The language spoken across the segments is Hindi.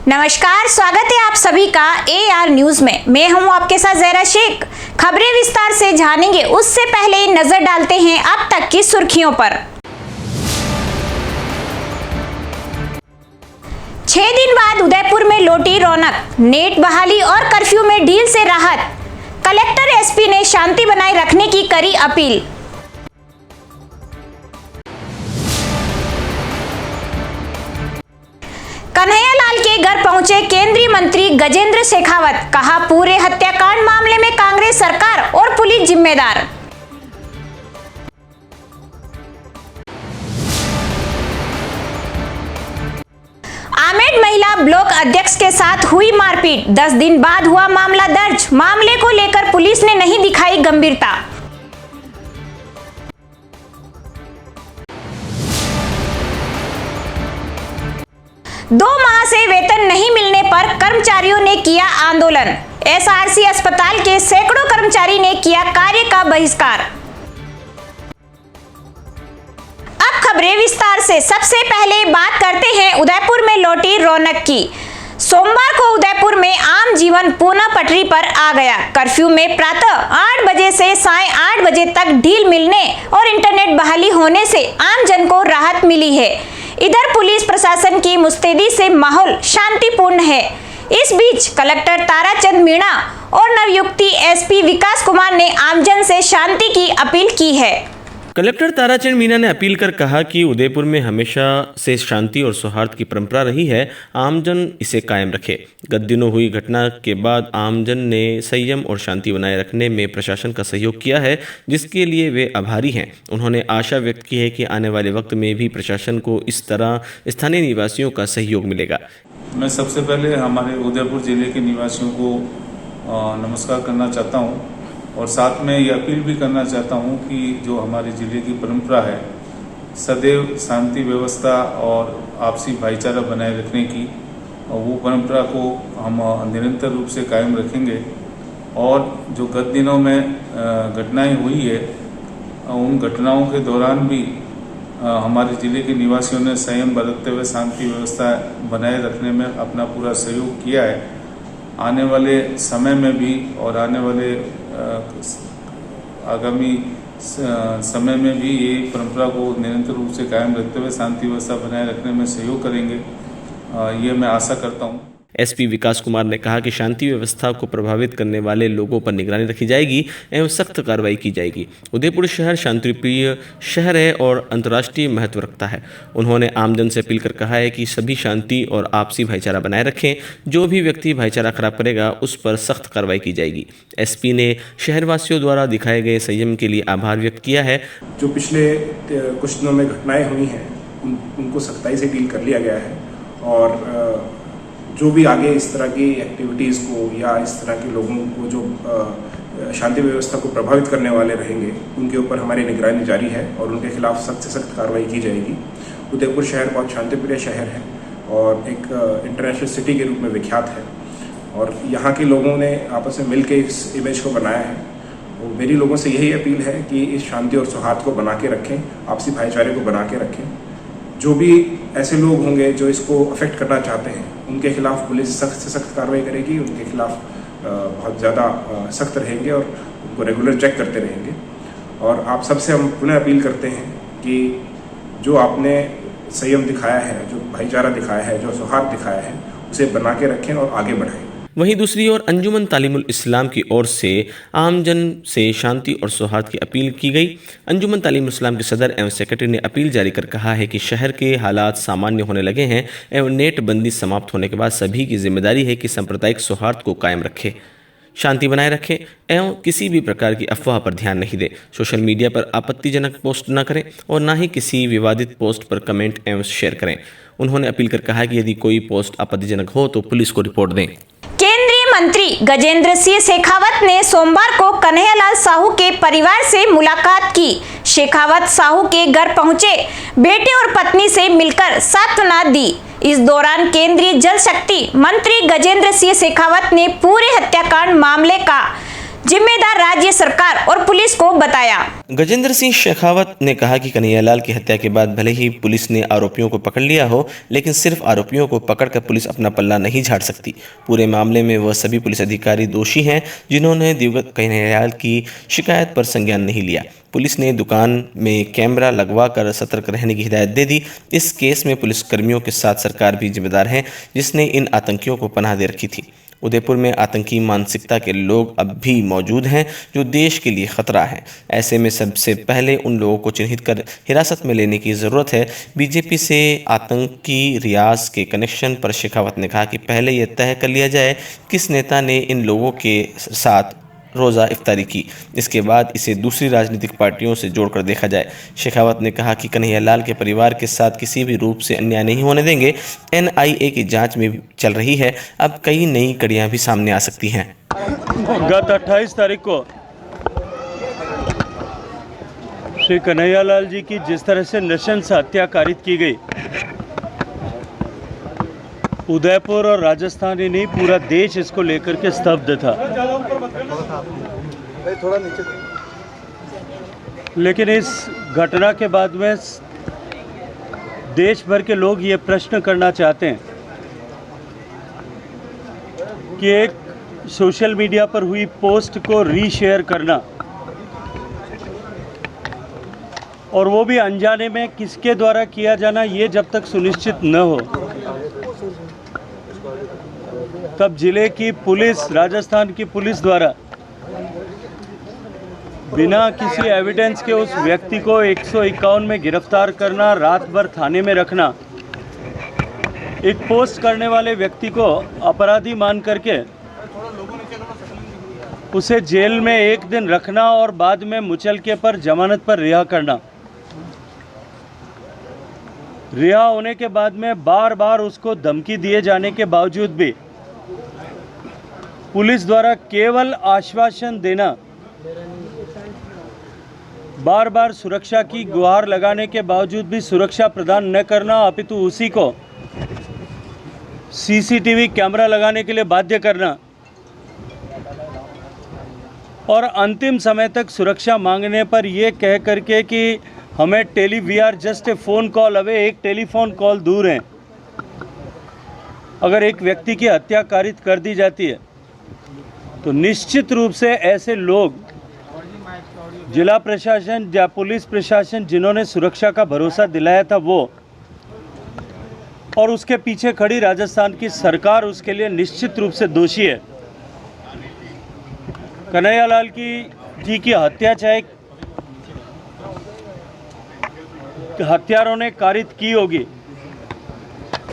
नमस्कार, स्वागत है आप सभी का AR न्यूज में। मैं हूं आपके साथ ज़हरा शेख। खबरें विस्तार से जानेंगे, उससे पहले नजर डालते हैं अब तक की सुर्खियों पर। 6 दिन बाद उदयपुर में लौटी रौनक, नेट बहाली और कर्फ्यू में ढील से राहत। कलेक्टर SP ने शांति बनाए रखने की करी अपील। कन्हैयालाल के घर पहुंचे केंद्रीय मंत्री गजेंद्र शेखावत, कहा पूरे हत्याकांड मामले में कांग्रेस सरकार और पुलिस जिम्मेदार। आमेड महिला ब्लॉक अध्यक्ष के साथ हुई मारपीट, 10 दिन बाद हुआ मामला दर्ज। मामले को लेकर पुलिस ने नहीं दिखाई गंभीरता। दो माह से वेतन नहीं मिलने पर कर्मचारियों ने किया आंदोलन। SRC अस्पताल के सैकड़ों कर्मचारी ने किया कार्य का बहिष्कार। अब खबरें विस्तार से। सबसे पहले बात करते हैं उदयपुर में लौटी रौनक की। सोमवार को उदयपुर में आम जीवन पुनः पटरी पर आ गया। कर्फ्यू में प्रातः 8 बजे से साय 8 बजे तक ढील मिलने और इंटरनेट बहाली होने से आम जन को राहत मिली है। इधर पुलिस प्रशासन की मुस्तैदी से माहौल शांतिपूर्ण है। इस बीच कलेक्टर ताराचंद मीणा और नवयुक्ति SP विकास कुमार ने आमजन से शांति की अपील की है। कलेक्टर ताराचंद मीणा ने अपील कर कहा कि उदयपुर में हमेशा से शांति और सौहार्द की परंपरा रही है, आमजन इसे कायम रखे। गत दिनों हुई घटना के बाद आमजन ने संयम और शांति बनाए रखने में प्रशासन का सहयोग किया है, जिसके लिए वे आभारी हैं। उन्होंने आशा व्यक्त की है कि आने वाले वक्त में भी प्रशासन को इस तरह स्थानीय निवासियों का सहयोग मिलेगा। मैं सबसे पहले हमारे उदयपुर जिले के निवासियों को नमस्कार करना चाहता हूँ और साथ में ये अपील भी करना चाहता हूँ कि जो हमारे ज़िले की परंपरा है सदैव शांति व्यवस्था और आपसी भाईचारा बनाए रखने की, वो परंपरा को हम निरंतर रूप से कायम रखेंगे। और जो गत दिनों में घटनाएं हुई है, उन घटनाओं के दौरान भी हमारे ज़िले के निवासियों ने संयम बरतते हुए शांति व्यवस्था बनाए रखने में अपना पूरा सहयोग किया है। आने वाले समय में भी और आने वाले आगामी समय में भी ये परंपरा को निरंतर रूप से कायम रखते हुए शांति व्यवस्था बनाए रखने में सहयोग करेंगे, ये मैं आशा करता हूँ। SP विकास कुमार ने कहा कि शांति व्यवस्था को प्रभावित करने वाले लोगों पर निगरानी रखी जाएगी एवं सख्त कार्रवाई की जाएगी। उदयपुर शहर शांतिप्रिय शहर है और अंतर्राष्ट्रीय महत्व रखता है। उन्होंने आमजन से अपील कर कहा है कि सभी शांति और आपसी भाईचारा बनाए रखें। जो भी व्यक्ति भाईचारा खराब करेगा उस पर सख्त कार्रवाई की जाएगी। SP ने शहरवासियों द्वारा दिखाए गए संयम के लिए आभार व्यक्त किया है। जो पिछले कुछ दिनों में घटनाएं हुई हैं उनको सख्ताई से डील कर लिया गया है और जो भी आगे इस तरह की एक्टिविटीज़ को या इस तरह के लोगों को जो शांति व्यवस्था को प्रभावित करने वाले रहेंगे उनके ऊपर हमारी निगरानी जारी है और उनके खिलाफ सख्त से सख्त कार्रवाई की जाएगी। उदयपुर शहर बहुत शांतिप्रिय शहर है और एक इंटरनेशनल सिटी के रूप में विख्यात है और यहाँ के लोगों ने आपस में मिल के इस इमेज को बनाया है। और मेरी लोगों से यही अपील है कि इस शांति और सौहार्द को बना के रखें, आपसी भाईचारे को बना के रखें। जो भी ऐसे लोग होंगे जो इसको अफेक्ट करना चाहते हैं उनके खिलाफ पुलिस सख्त से सख्त कार्रवाई करेगी, उनके खिलाफ बहुत ज़्यादा सख्त रहेंगे और उनको रेगुलर चेक करते रहेंगे। और आप सबसे हम पुनः अपील करते हैं कि जो आपने संयम दिखाया है, जो भाईचारा दिखाया है, जो सौहार्द दिखाया है, उसे बना के रखें और आगे बढ़ाएं। वहीं दूसरी ओर अंजुमन तालीमुल इस्लाम की ओर से आमजन से शांति और सौहार्द की अपील की गई। अंजुमन तालीमुल इस्लाम के सदर एवं सेक्रेटरी ने अपील जारी कर कहा है कि शहर के हालात सामान्य होने लगे हैं एवं नेट बंदी समाप्त होने के बाद सभी की जिम्मेदारी है कि सांप्रदायिक सौहार्द को कायम रखें, शांति बनाए रखें एवं किसी भी प्रकार की अफवाह पर ध्यान नहीं दें। सोशल मीडिया पर आपत्तिजनक पोस्ट न करें और न ही किसी विवादित पोस्ट पर कमेंट एवं शेयर करें। उन्होंने अपील कर कहा कि यदि कोई पोस्ट आपत्तिजनक हो तो पुलिस को रिपोर्ट दें। केंद्रीय मंत्री गजेंद्र सिंह शेखावत ने सोमवार को कन्हैयालाल साहू के परिवार से मुलाकात की। शेखावत साहू के घर पहुंचे, बेटे और पत्नी से मिलकर सांत्वना दी। इस दौरान केंद्रीय जल शक्ति मंत्री गजेंद्र सिंह शेखावत ने पूरे हत्याकांड मामले का जिम्मेदार राज्य सरकार और पुलिस को बताया। गजेंद्र सिंह शेखावत ने कहा कि कन्हैयालाल की हत्या के बाद भले ही पुलिस ने आरोपियों को पकड़ लिया हो, लेकिन सिर्फ आरोपियों को पकड़कर पुलिस अपना पल्ला नहीं झाड़ सकती। पूरे मामले में वह सभी पुलिस अधिकारी दोषी हैं जिन्होंने दिवंगत कन्हैयालाल की शिकायत पर संज्ञान नहीं लिया। पुलिस ने दुकान में कैमरा लगवाकर सतर्क रहने की हिदायत दे दी। इस केस में पुलिसकर्मियों के साथ सरकार भी जिम्मेदार है, जिसने इन आतंकियों को पनाह दे रखी थी। उदयपुर में आतंकी मानसिकता के लोग अब भी मौजूद हैं जो देश के लिए खतरा है। ऐसे में सबसे पहले उन लोगों को चिन्हित कर हिरासत में लेने की ज़रूरत है। बीजेपी से आतंकी रियाज के कनेक्शन पर शेखावत ने कहा कि पहले यह तय कर लिया जाए किस नेता ने इन लोगों के साथ रोज़ा इफ्तारी की, इसके बाद इसे दूसरी राजनीतिक पार्टियों से जोड़कर देखा जाए। शेखावत ने कहा कि कन्हैयालाल के परिवार के साथ किसी भी रूप से अन्याय नहीं होने देंगे। NIA की जांच में चल रही है, अब कई नई कड़ियां भी सामने आ सकती हैं। गत 28 तारीख को श्री कन्हैयालाल जी की जिस तरह से नृशंस हत्या कारित की गई, उदयपुर और राजस्थान ही नहीं पूरा देश इसको लेकर के स्तब्ध था। लेकिन इस घटना के बाद में देश भर के लोग ये प्रश्न करना चाहते हैं कि एक सोशल मीडिया पर हुई पोस्ट को रीशेयर करना और वो भी अनजाने में किसके द्वारा किया जाना, ये जब तक सुनिश्चित न हो तब जिले की पुलिस, राजस्थान की पुलिस द्वारा बिना किसी एविडेंस के उस व्यक्ति को 151 में गिरफ्तार करना, रात भर थाने में रखना, एक पोस्ट करने वाले व्यक्ति को अपराधी मान करके उसे जेल में 1 दिन रखना और बाद में मुचलके पर जमानत पर रिहा करना। रिहा होने के बाद में बार बार उसको धमकी दिए जाने के बावजूद भी पुलिस द्वारा केवल आश्वासन देना, बार बार सुरक्षा की गुहार लगाने के बावजूद भी सुरक्षा प्रदान न करना, अपितु उसी को CCTV कैमरा लगाने के लिए बाध्य करना और अंतिम समय तक सुरक्षा मांगने पर यह कह करके कि हमें we are just a phone call away, एक टेलीफोन कॉल दूर हैं। अगर एक व्यक्ति की हत्या कारित कर दी जाती है तो निश्चित रूप से ऐसे लोग, जिला प्रशासन या पुलिस प्रशासन जिन्होंने सुरक्षा का भरोसा दिलाया था वो, और उसके पीछे खड़ी राजस्थान की सरकार उसके लिए निश्चित रूप से दोषी है। कन्हैयालाल जी की हत्या चाहे हत्यारों ने कारित की होगी,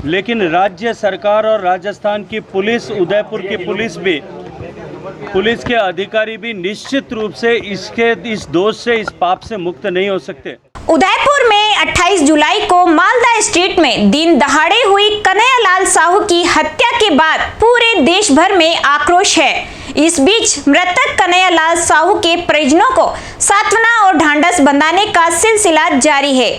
लेकिन राज्य सरकार और राजस्थान की पुलिस, उदयपुर की पुलिस भी, पुलिस के अधिकारी भी निश्चित रूप से इस दोष से, इस पाप से मुक्त नहीं हो सकते। उदयपुर में 28 जुलाई को मालदा स्ट्रीट में दिन दहाड़े हुई कन्हैयालाल साहू की हत्या के बाद पूरे देश भर में आक्रोश है। इस बीच मृतक कन्हैयालाल साहू के परिजनों को सांत्वना और ढांढस बंधाने का सिलसिला जारी है।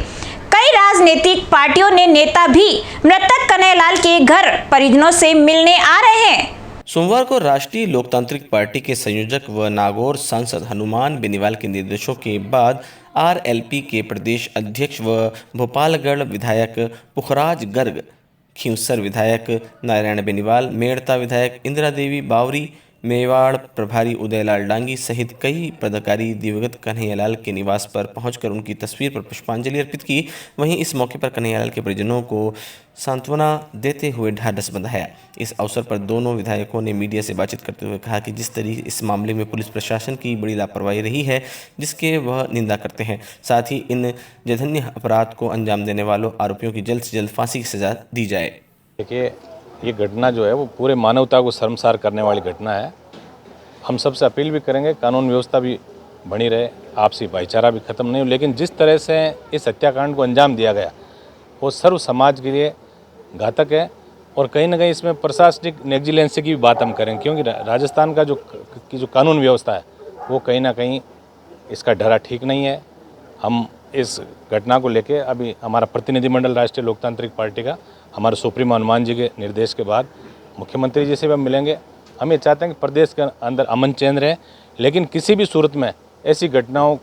कई राजनीतिक पार्टियों ने नेता भी मृतक कन्हैयालाल के घर परिजनों से मिलने आ रहे हैं। सोमवार को राष्ट्रीय लोकतांत्रिक पार्टी के संयोजक व नागौर सांसद हनुमान बेनीवाल के निर्देशों के बाद RLP के प्रदेश अध्यक्ष व भोपालगढ़ विधायक पुखराज गर्ग, खींवसर विधायक नारायण बेनीवाल, मेड़ता विधायक इंदिरा देवी बावरी, मेवाड़ प्रभारी उदयलाल डांगी सहित कई पदाधिकारी दिवंगत कन्हैयालाल के निवास पर पहुंचकर उनकी तस्वीर पर पुष्पांजलि अर्पित की। वहीं इस मौके पर कन्हैयालाल के परिजनों को सांत्वना देते हुए ढाढस बंधाया। इस अवसर पर दोनों विधायकों ने मीडिया से बातचीत करते हुए कहा कि जिस तरीके इस मामले में पुलिस प्रशासन की बड़ी लापरवाही रही है, जिसके वह निंदा करते हैं। साथ ही इन जघन्य अपराध को अंजाम देने वालों आरोपियों की जल्द से जल्द फांसी की सजा दी जाए। देखिए, ये घटना जो है वो पूरे मानवता को शर्मसार करने वाली घटना है। हम सबसे अपील भी करेंगे, कानून व्यवस्था भी बनी रहे, आपसी भाईचारा भी खत्म नहीं हो, लेकिन जिस तरह से इस हत्याकांड को अंजाम दिया गया वो सर्व समाज के लिए घातक है। और कहीं ना कहीं इसमें प्रशासनिक नेग्लिजेंसी की भी बात हम करें, क्योंकि राजस्थान का जो कानून व्यवस्था है वो कहीं ना कहीं इसका ढर्रा ठीक नहीं है। हम इस घटना को लेके अभी हमारा प्रतिनिधिमंडल राष्ट्रीय लोकतांत्रिक पार्टी का हमारे सुप्रीमो हनुमान जी के निर्देश के बाद मुख्यमंत्री जी से भी हम मिलेंगे। हम ये चाहते हैं कि प्रदेश के अंदर अमन चैन रहे, लेकिन किसी भी सूरत में ऐसी घटनाओं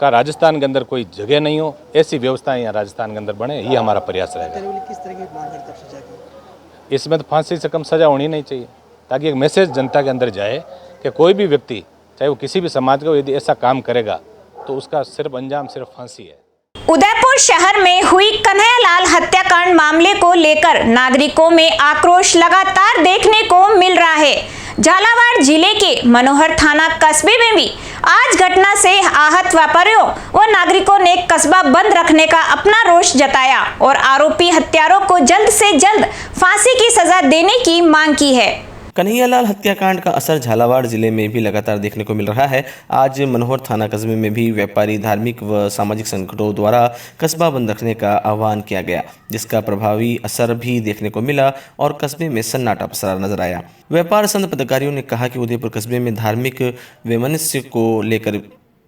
का राजस्थान के अंदर कोई जगह नहीं हो, ऐसी व्यवस्थाएं यहाँ राजस्थान के अंदर बने, ये हमारा प्रयास रहेगा। किस तरह की मांग करते हैं सजा की? इसमें तो फांसी से कम सज़ा होनी नहीं चाहिए, ताकि एक मैसेज जनता के अंदर जाए कि कोई भी व्यक्ति, चाहे वो किसी भी समाज का, यदि ऐसा काम करेगा तो उसका सिर्फ अंजाम सिर्फ फांसी है। उदयपुर शहर में हुई कन्हैयालाल हत्याकांड मामले को लेकर नागरिकों में आक्रोश लगातार देखने को मिल रहा है। झालावाड़ जिले के मनोहर थाना कस्बे में भी आज घटना से आहत व्यापारियों व नागरिकों ने कस्बा बंद रखने का अपना रोष जताया और आरोपी हत्यारों को जल्द से जल्द फांसी की सजा देने की मांग की है। कन्हैयालाल हत्याकांड का असर झालावाड़ जिले में भी लगातार देखने को मिल रहा है। आज मनोहर थाना कस्बे में भी व्यापारी, धार्मिक व सामाजिक संगठनों द्वारा कस्बा बंद रखने का आह्वान किया गया, जिसका प्रभावी असर भी देखने को मिला और कस्बे में सन्नाटा पसरा नजर आया। व्यापार संघ पदाधिकारियों ने कहा कि उदयपुर कस्बे में धार्मिक वैमनस्य को लेकर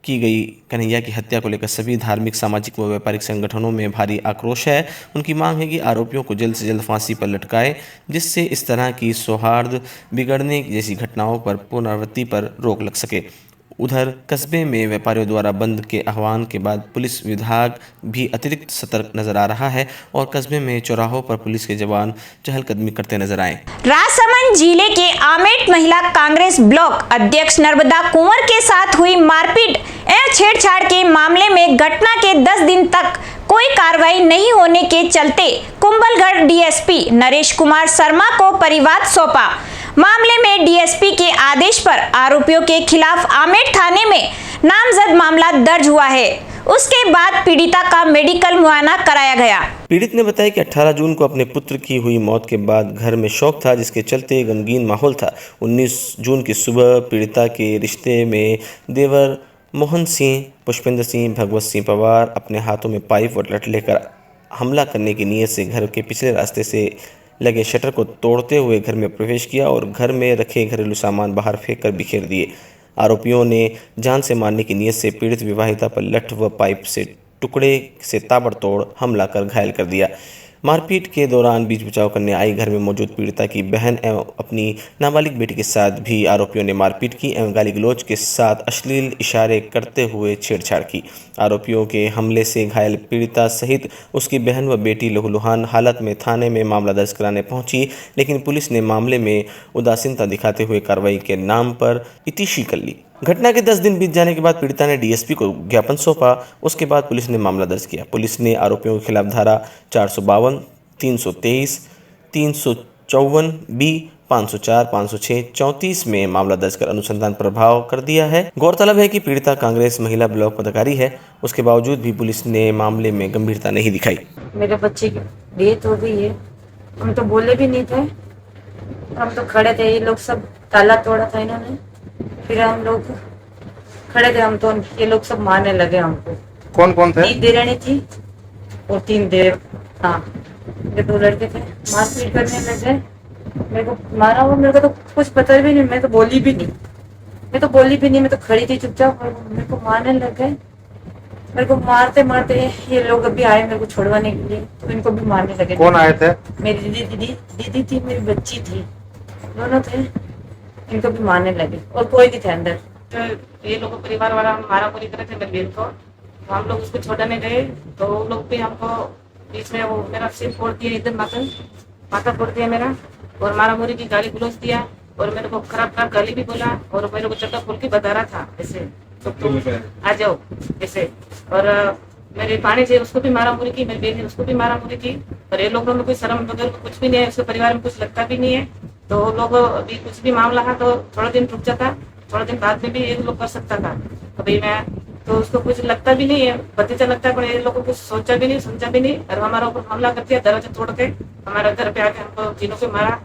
की गई कन्हैया की हत्या को लेकर सभी धार्मिक, सामाजिक व व्यापारिक संगठनों में भारी आक्रोश है। उनकी मांग है कि आरोपियों को जल्द से जल्द फांसी पर लटकाए, जिससे इस तरह की सौहार्द बिगड़ने जैसी घटनाओं पर पुनरावृत्ति पर रोक लग सके। उधर कस्बे में व्यापारियों द्वारा बंद के आह्वान के बाद पुलिस विभाग भी अतिरिक्त सतर्क नजर आ रहा है और कस्बे में चौराहों पर पुलिस के जवान चहलकदमी करते नजर आए। राजसमंद जिले के आमेट महिला कांग्रेस ब्लॉक अध्यक्ष नर्मदा कुंवर के साथ हुई मारपीट एवं छेड़छाड़ के मामले में घटना के 10 दिन तक कोई कार्रवाई नहीं होने के चलते कुंभलगढ़ डीएसपी नरेश कुमार शर्मा को परिवाद सौंपा। मामले में डीएसपी के आदेश पर आरोपियों के खिलाफ आमेट थाने में नामजद मामला दर्ज हुआ है। उसके बाद पीड़िता का मेडिकल मुआयना कराया गया। पीड़ित ने बताया कि 18 जून को अपने पुत्र की हुई मौत के बाद घर में शोक था, जिसके चलते गमगीन माहौल था। 19 जून की सुबह पीड़िता के रिश्ते में देवर मोहन सिंह, पुष्पेंद्र सिंह, भगवत सिंह पवार अपने हाथों में पाइप और लठ लेकर हमला करने की नीयत से घर के पिछले रास्ते से लगे शटर को तोड़ते हुए घर में प्रवेश किया और घर में रखे घरेलू सामान बाहर फेंक कर बिखेर दिए। आरोपियों ने जान से मारने की नीयत से पीड़ित विवाहिता पर लठ व पाइप से टुकड़े से ताबड़तोड़ हमला कर घायल कर दिया। मारपीट के दौरान बीच बचाव करने आई घर में मौजूद पीड़िता की बहन एवं अपनी नाबालिग बेटी के साथ भी आरोपियों ने मारपीट की एवं गाली गलौज के साथ अश्लील इशारे करते हुए छेड़छाड़ की। आरोपियों के हमले से घायल पीड़िता सहित उसकी बहन व बेटी लहूलुहान हालत में थाने में मामला दर्ज कराने पहुंची, लेकिन पुलिस ने मामले में उदासीनता दिखाते हुए कार्रवाई के नाम पर इतिशी कर ली। घटना के 10 दिन बीत जाने के बाद पीड़िता ने डीएसपी को ज्ञापन सौंपा। उसके बाद पुलिस ने मामला दर्ज किया। पुलिस ने आरोपियों के खिलाफ धारा 452, 323, 354 बी, 504, 506, 34 में मामला दर्ज कर अनुसंधान प्रभाव कर दिया है। गौरतलब है कि पीड़िता कांग्रेस महिला ब्लॉक पदाधिकारी है। उसके बावजूद भी पुलिस ने मामले में गंभीरता नहीं दिखाई। मेरे बच्चे की डेथ हो गई है, हम तो बोले भी नहीं थे, हम तो खड़े थे, ये लोग सब ताला तोड़ा था इन्होंने, फिर हम लोग खड़े थे, हम तो ये लोग सब मारने लगे हमको। कौन कौन थे? 3 देरानी थी और 3 देर, हाँ ये 2 लड़के थे, मारपीट करने लगे। मेरे को मारा हुआ, मेरे को तो कुछ पता भी नहीं, मैं तो बोली भी नहीं, मैं तो खड़ी थी चुपचाप। मेरे को मारने लगे, मेरे को मारते मारते ये लोग अभी आए मेरे को छोड़वाने के लिए, तो इनको भी मारने लगे। कौन आए थे? मेरी दीदी थी, मेरी बच्ची थी, दोनों थे, इनको भी मारने लगे और कोई नहीं थे अंदर। तो ये लोग परिवार वाला मारा पूरी तरह थे मेरी बहन को, तो हम लोग उसको छोड़ने गए तो वो लोग भी हमको बीच में वो मेरा सिर फोड़ दिया, इधर माथा फोड़ दिया मेरा, और मारा मुरी की गाली गलौज दिया और मेरे को खराब गाली भी बोला और मेरे को चक्का खोल के बता रहा था ऐसे, तो तुम आ जाओ ऐसे। और मेरे पानी से उसको भी मारा मुरी की, मेरी बहन ने उसको भी मारा मुरी की। और ये लोगों में कोई शर्म वगैरह कुछ भी नहीं है, उसके परिवार में कुछ लगता भी नहीं है। तो लोग अभी कुछ भी मामला है तो थोड़ा दिन रुक जाता, थोड़ा दिन बाद में भी ये लोग कर सकता था। अभी मैं तो उसको कुछ लगता भी नहीं है, भतीजा लगता है, पर ये लोगों को कुछ सोचा भी नहीं, समझा भी नहीं, और हमारा ऊपर हमला कर दिया, दरवाजा तोड़ के हमारे घर पे आके हमको तीनों को मारा।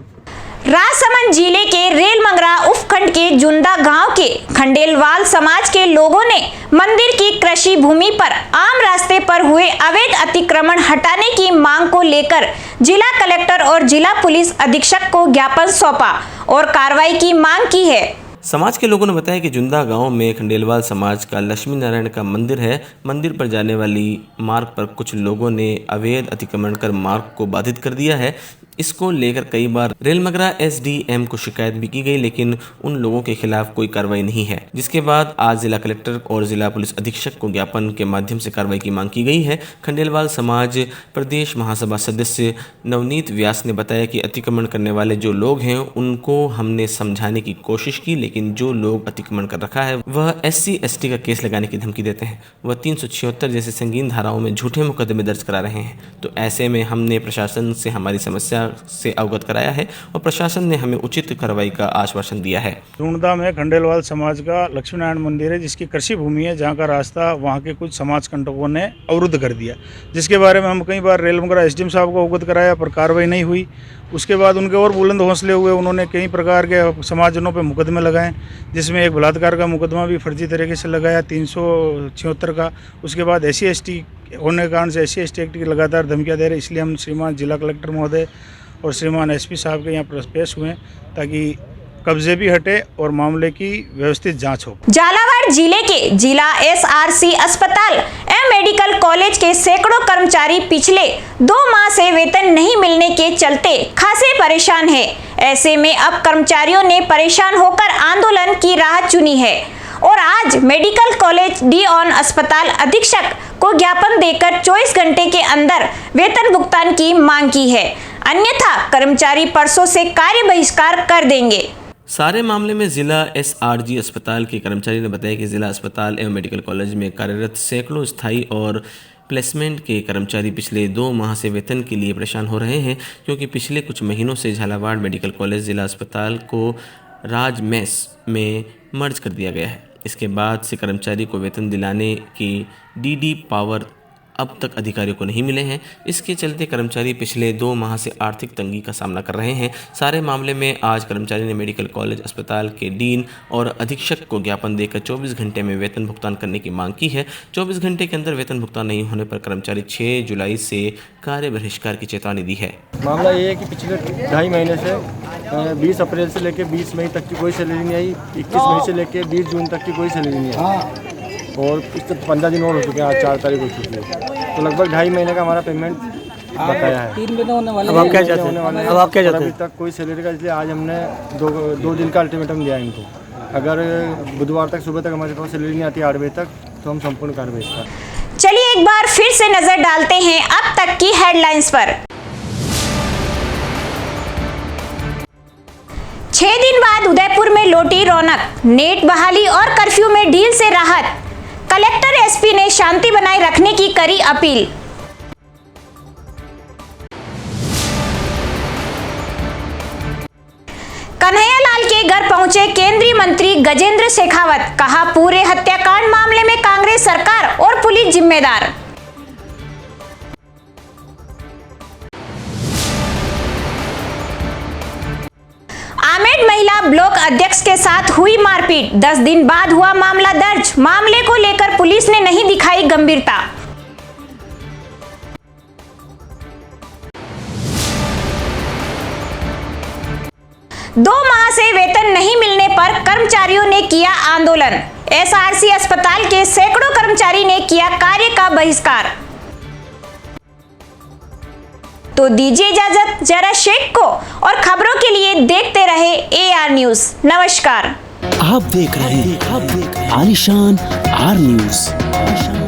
राजसमंद जिले के रेलमंगरा उपखंड के जुंदा गांव के खंडेलवाल समाज के लोगों ने मंदिर की कृषि भूमि पर आम रास्ते पर हुए अवैध अतिक्रमण हटाने की मांग को लेकर जिला कलेक्टर और जिला पुलिस अधीक्षक को ज्ञापन सौंपा और कार्रवाई की मांग की है। समाज के लोगों ने बताया कि जुंदा गांव में खंडेलवाल समाज का लक्ष्मी नारायण का मंदिर है। मंदिर पर जाने वाली मार्ग पर कुछ लोगों ने अवैध अतिक्रमण कर मार्ग को बाधित कर दिया है। इसको लेकर कई बार रेलमगरा SDM को शिकायत भी की गई, लेकिन उन लोगों के खिलाफ कोई कार्रवाई नहीं है। जिसके बाद आज जिला कलेक्टर और जिला पुलिस अधीक्षक को ज्ञापन के माध्यम से कार्रवाई की मांग की गई है। खंडेलवाल समाज प्रदेश महासभा सदस्य नवनीत व्यास ने बताया कि अतिक्रमण करने वाले जो लोग हैं उनको हमने समझाने की कोशिश की, लेकिन जो लोग अतिक्रमण कर रखा है वह SC/ST का केस लगाने की धमकी देते हैं। वह 376 जैसे संगीन धाराओं में झूठे मुकदमे दर्ज करा रहे हैं। तो ऐसे में हमने प्रशासन से हमारी समस्या से अवगत कराया है और प्रशासन ने हमें उचित कार्रवाई का आश्वासन दिया है। ढूंढदा में खंडेलवाल समाज का लक्ष्मी नारायण मंदिर है, जिसकी कृषि भूमि है, जहां का रास्ता वहां के कुछ समाज कंटकों ने अवरुद्ध कर दिया, जिसके बारे में हम कई बार रेलमगरा SDM साहब को अवगत कराया पर कार्रवाई नहीं हुई। उसके बाद उनके और बुलंद हौसले हुए, उन्होंने कई प्रकार के समाजजनों पर मुकदमे लगाए, जिसमें एक बलात्कार का मुकदमा भी फर्जी तरीके से लगाया 376 का। उसके बाद SC/ST होने के कारण से SC/ST एक्ट की लगातार धमकियाँ दे रहे, इसलिए हम श्रीमान जिला कलेक्टर महोदय और श्रीमान SP साहब के यहाँ पेश हुए ताकि कब्जे भी हटे और मामले की व्यवस्थित जांच हो। झालावाड़ जिले के जिला SRC अस्पताल एवं मेडिकल कॉलेज के सैकड़ों कर्मचारी पिछले 2 माह से वेतन नहीं मिलने के चलते खासे परेशान हैं। ऐसे में अब कर्मचारियों ने परेशान होकर आंदोलन की राह चुनी है और आज मेडिकल कॉलेज D-ON अस्पताल अधीक्षक को ज्ञापन देकर 24 घंटे के अंदर वेतन भुगतान की मांग की है, अन्यथा कर्मचारी परसों से कार्य बहिष्कार कर देंगे। सारे मामले में जिला SRG अस्पताल के कर्मचारी ने बताया कि जिला अस्पताल एवं मेडिकल कॉलेज में कार्यरत सैकड़ों स्थायी और प्लेसमेंट के कर्मचारी पिछले 2 माह से वेतन के लिए परेशान हो रहे हैं, क्योंकि पिछले कुछ महीनों से झालावाड़ मेडिकल कॉलेज जिला अस्पताल को राज मेस में मर्ज कर दिया गया है। इसके बाद से कर्मचारी को वेतन दिलाने की DD पावर अब तक अधिकारियों को नहीं मिले हैं। इसके चलते कर्मचारी पिछले 2 माह से आर्थिक तंगी का सामना कर रहे हैं। सारे मामले में आज कर्मचारी ने मेडिकल कॉलेज अस्पताल के डीन और अधीक्षक को ज्ञापन देकर 24 घंटे में वेतन भुगतान करने की मांग की है। 24 घंटे के अंदर वेतन भुगतान नहीं होने पर कर्मचारी 6 जुलाई से कार्य बहिष्कार की चेतावनी दी है। मामला ये है कि पिछले 2.5 महीने से 20 अप्रैल से लेकर 20 मई तक की कोई सैलरी नहीं आई, 21 मई से लेकर 20 जून तक की कोई सैलरी नहीं आई और इस तक 15 दिन और हो चुके हैं, आज 4 तारीख हो चुकी है, तो लगभग 2.5 महीने का हमारा पेमेंट बकाया है। 3 महीने होने वाले हैं। अब आप क्या चाहते हैं? अभी तक कोई सैलरी का, इसलिए आज हमने 2 दिन का अल्टीमेटम दिया इनको। अगर बुधवार तक सुबह तक हमारे पास सैलरी नहीं आती 8 बजे तक तो हम संपूर्ण कार्रवाई करेंगे। चलिए एक बार फिर से नजर डालते हैं अब तक की हेडलाइंस पर। 6 दिन बाद उदयपुर में लौटी रौनक, नेट बहाली और कर्फ्यू में ढील से राहत। कलेक्टर SP ने शांति बनाए रखने की करी अपील। कन्हैयालाल के घर पहुंचे केंद्रीय मंत्री गजेंद्र शेखावत, कहा पूरे हत्याकांड मामले में कांग्रेस सरकार और पुलिस जिम्मेदार। आमेड महिला ब्लॉक अध्यक्ष के साथ हुई मारपीट, 10 दिन बाद हुआ मामला दर्ज। मामले को लेकर पुलिस ने नहीं दिखाई गंभीरता। दो माह से वेतन नहीं मिलने पर कर्मचारियों ने किया आंदोलन। SRC अस्पताल के सैकड़ों कर्मचारी ने किया कार्य का बहिष्कार। तो दीजिए इजाजत जरा शेख को, और खबरों के लिए देखते रहे AR न्यूज। नमस्कार। आप देख रहे हैं आलिशान R न्यूज।